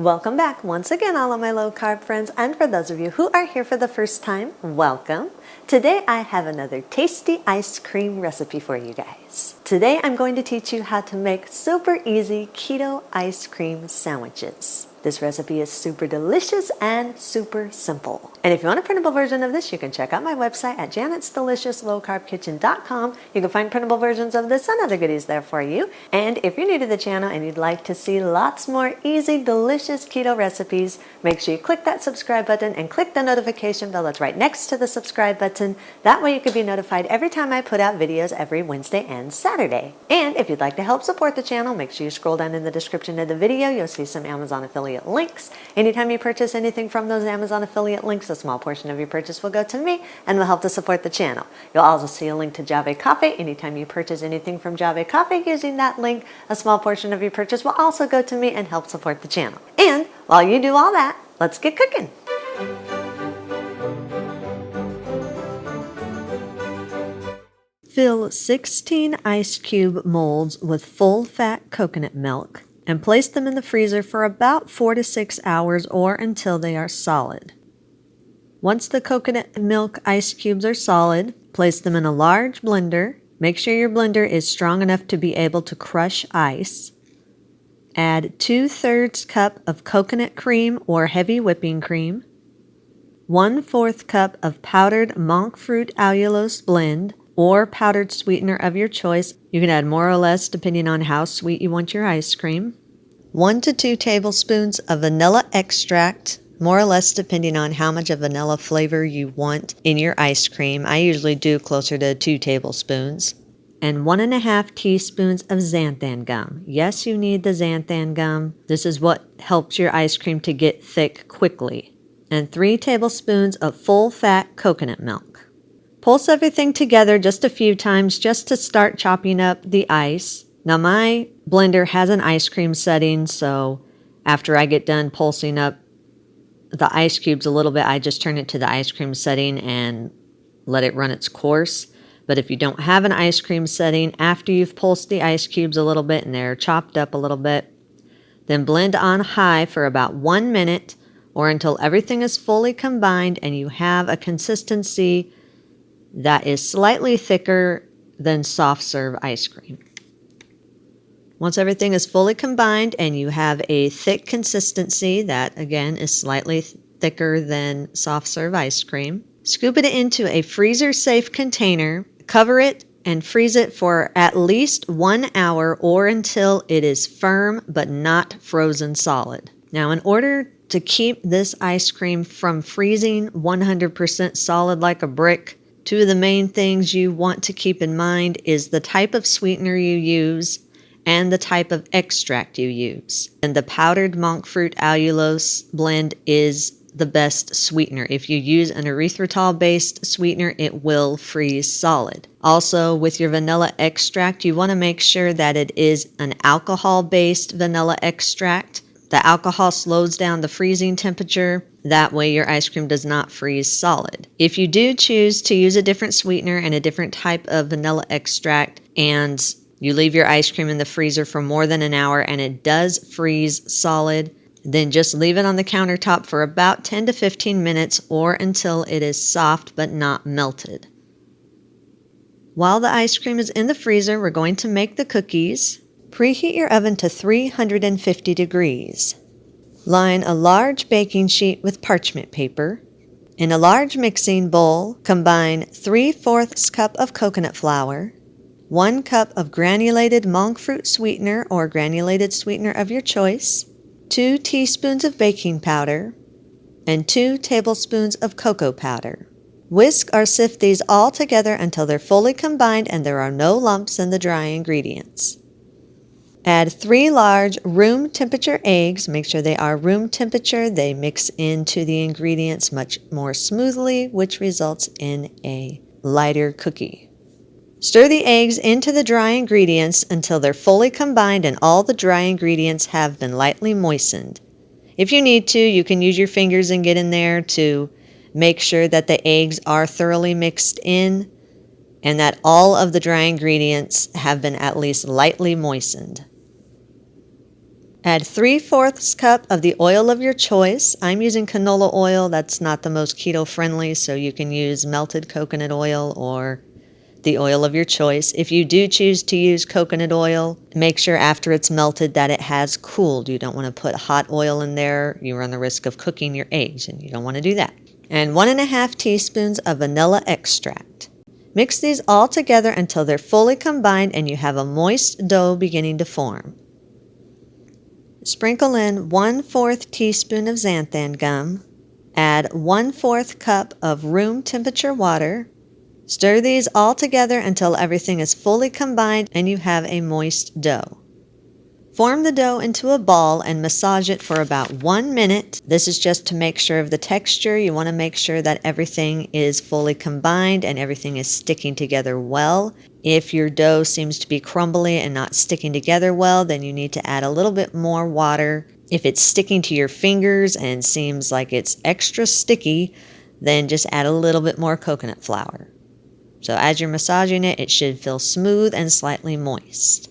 Welcome back once again, all of my low carb friends, and for those of you who are here for the first time, welcome. Today I have another tasty ice cream recipe for you guys. Today I'm going to teach you how to make super easy keto ice cream sandwiches. This recipe is super delicious and super simple. And if you want a printable version of this, you can check out my website at janetsdeliciouslowcarbkitchen.com. You can find printable versions of this and other goodies there for you. And if you're new to the channel and you'd like to see lots more easy, delicious keto recipes, make sure you click that subscribe button and click the notification bell that's right next to the subscribe button. That way you can be notified every time I put out videos every Wednesday and Saturday. And if you'd like to help support the channel, make sure you scroll down in the description of the video. You'll see some Amazon affiliate links. Anytime you purchase anything from those Amazon affiliate links, a small portion of your purchase will go to me and will help to support the channel. You'll also see a link to Jave Coffee. Anytime you purchase anything from Jave Coffee using that link, a small portion of your purchase will also go to me and help support the channel. And while you do all that, let's get cooking. Fill 16 ice cube molds with full-fat coconut milk and place them in the freezer for about 4 to 6 hours or until they are solid. Once the coconut milk ice cubes are solid, place them in a large blender. Make sure your blender is strong enough to be able to crush ice. Add 2/3 cup of coconut cream or heavy whipping cream, 1/4 cup of powdered monk fruit allulose blend or powdered sweetener of your choice. You can add more or less depending on how sweet you want your ice cream. 1 to 2 tablespoons of vanilla extract, more or less depending on how much of vanilla flavor you want in your ice cream. I usually do closer to 2 tablespoons. And 1.5 teaspoons of xanthan gum. Yes, you need the xanthan gum. This is what helps your ice cream to get thick quickly. And 3 tablespoons of full-fat coconut milk. Pulse everything together just a few times just to start chopping up the ice. Now my blender has an ice cream setting, so after I get done pulsing up the ice cubes a little bit, I just turn it to the ice cream setting and let it run its course. But if you don't have an ice cream setting, after you've pulsed the ice cubes a little bit and they're chopped up a little bit, then blend on high for about 1 minute or until everything is fully combined and you have a consistency that is slightly thicker than soft serve ice cream. Once everything is fully combined and you have a thick consistency that, again, is slightly thicker than soft serve ice cream, scoop it into a freezer-safe container, cover it, and freeze it for at least 1 hour or until it is firm but not frozen solid. Now, in order to keep this ice cream from freezing 100% solid like a brick, 2 of the main things you want to keep in mind is the type of sweetener you use and the type of extract you use. And the powdered monk fruit allulose blend is the best sweetener. If you use an erythritol-based sweetener, it will freeze solid. Also, with your vanilla extract, you want to make sure that it is an alcohol-based vanilla extract. The alcohol slows down the freezing temperature. That way your ice cream does not freeze solid. If you do choose to use a different sweetener and a different type of vanilla extract and you leave your ice cream in the freezer for more than an hour and it does freeze solid, then just leave it on the countertop for about 10 to 15 minutes or until it is soft but not melted. While the ice cream is in the freezer, we're going to make the cookies. Preheat your oven to 350 degrees. Line a large baking sheet with parchment paper. In a large mixing bowl, combine 3/4 cup of coconut flour, 1 cup of granulated monk fruit sweetener or granulated sweetener of your choice, 2 teaspoons of baking powder, and 2 tablespoons of cocoa powder. Whisk or sift these all together until they're fully combined and there are no lumps in the dry ingredients. Add 3 large room temperature eggs. Make sure they are room temperature. They mix into the ingredients much more smoothly, which results in a lighter cookie. Stir the eggs into the dry ingredients until they're fully combined and all the dry ingredients have been lightly moistened. If you need to, you can use your fingers and get in there to make sure that the eggs are thoroughly mixed in and that all of the dry ingredients have been at least lightly moistened. Add 3/4 cup of the oil of your choice. I'm using canola oil. That's not the most keto friendly, so you can use melted coconut oil or the oil of your choice. If you do choose to use coconut oil, make sure after it's melted that it has cooled. You don't want to put hot oil in there. You run the risk of cooking your eggs, and you don't want to do that. And 1.5 teaspoons of vanilla extract. Mix these all together until they're fully combined and you have a moist dough beginning to form. Sprinkle in 1/4 teaspoon of xanthan gum. Add 1/4 cup of room temperature water. Stir these all together until everything is fully combined and you have a moist dough. Form the dough into a ball and massage it for about 1 minute. This is just to make sure of the texture. You want to make sure that everything is fully combined and everything is sticking together well. If your dough seems to be crumbly and not sticking together well, then you need to add a little bit more water. If it's sticking to your fingers and seems like it's extra sticky, then just add a little bit more coconut flour. So as you're massaging it, it should feel smooth and slightly moist.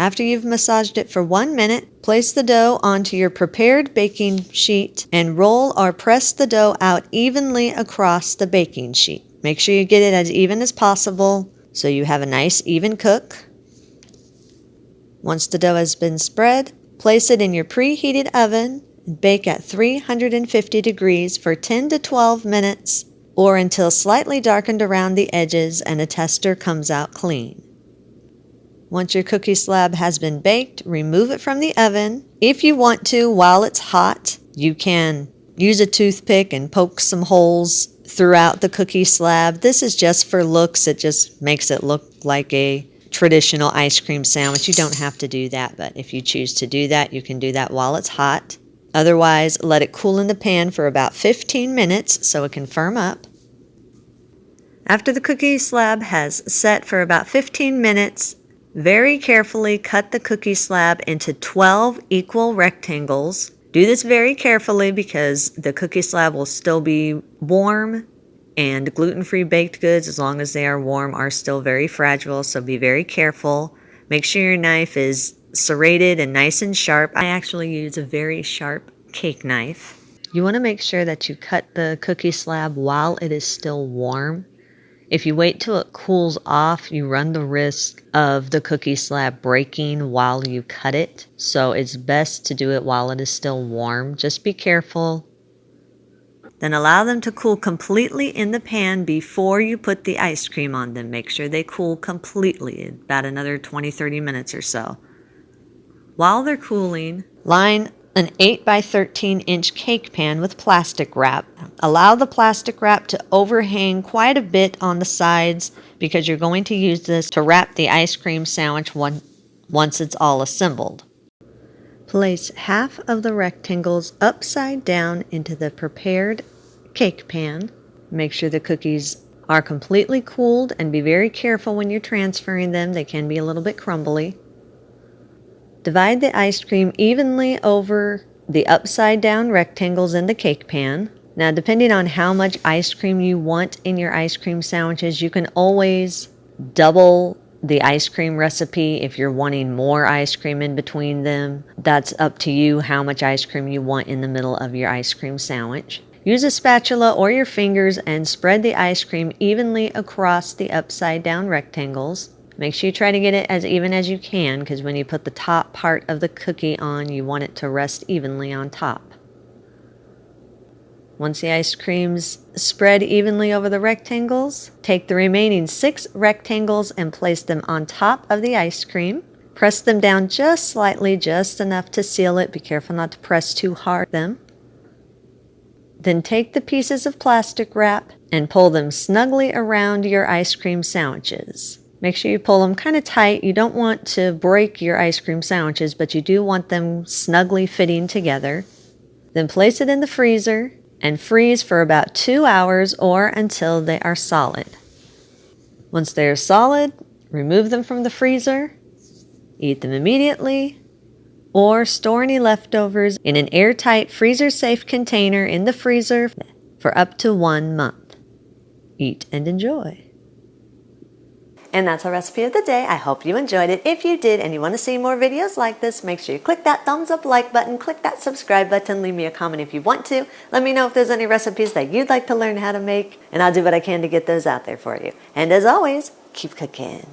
After you've massaged it for 1 minute, place the dough onto your prepared baking sheet and roll or press the dough out evenly across the baking sheet. Make sure you get it as even as possible so you have a nice even cook. Once the dough has been spread, place it in your preheated oven and bake at 350 degrees for 10 to 12 minutes or until slightly darkened around the edges and a tester comes out clean. Once your cookie slab has been baked, remove it from the oven. If you want to, while it's hot, you can use a toothpick and poke some holes throughout the cookie slab. This is just for looks. It just makes it look like a traditional ice cream sandwich. You don't have to do that, but if you choose to do that, you can do that while it's hot. Otherwise, let it cool in the pan for about 15 minutes so it can firm up. After the cookie slab has set for about 15 minutes, very carefully cut the cookie slab into 12 equal rectangles. Do this very carefully because the cookie slab will still be warm, and gluten-free baked goods, as long as they are warm, are still very fragile, so be very careful. Make sure your knife is serrated and nice and sharp. I actually use a very sharp cake knife. You want to make sure that you cut the cookie slab while it is still warm. If you wait till it cools off, you run the risk of the cookie slab breaking while you cut it. So it's best to do it while it is still warm. Just be careful. Then allow them to cool completely in the pan before you put the ice cream on them. Make sure they cool completely, about another 20-30 minutes or so. While they're cooling, line an 8 by 13 inch cake pan with plastic wrap. Allow the plastic wrap to overhang quite a bit on the sides because you're going to use this to wrap the ice cream sandwich once it's all assembled. Place half of the rectangles upside down into the prepared cake pan. Make sure the cookies are completely cooled and be very careful when you're transferring them. They can be a little bit crumbly. Divide the ice cream evenly over the upside down rectangles in the cake pan. Now, depending on how much ice cream you want in your ice cream sandwiches, you can always double the ice cream recipe if you're wanting more ice cream in between them. That's up to you how much ice cream you want in the middle of your ice cream sandwich. Use a spatula or your fingers and spread the ice cream evenly across the upside down rectangles. Make sure you try to get it as even as you can because when you put the top part of the cookie on, you want it to rest evenly on top. Once the ice cream's spread evenly over the rectangles, take the remaining 6 rectangles and place them on top of the ice cream. Press them down just slightly, just enough to seal it. Be careful not to press too hard them. Then take the pieces of plastic wrap and pull them snugly around your ice cream sandwiches. Make sure you pull them kind of tight. You don't want to break your ice cream sandwiches, but you do want them snugly fitting together. Then place it in the freezer and freeze for about 2 hours or until they are solid. Once they are solid, remove them from the freezer, eat them immediately, or store any leftovers in an airtight freezer-safe container in the freezer for up to 1 month. Eat and enjoy. And that's our recipe of the day. I hope you enjoyed it. If you did and you want to see more videos like this, make sure you click that thumbs up like button, click that subscribe button, leave me a comment if you want to. Let me know if there's any recipes that you'd like to learn how to make, and I'll do what I can to get those out there for you. And as always, keep cooking.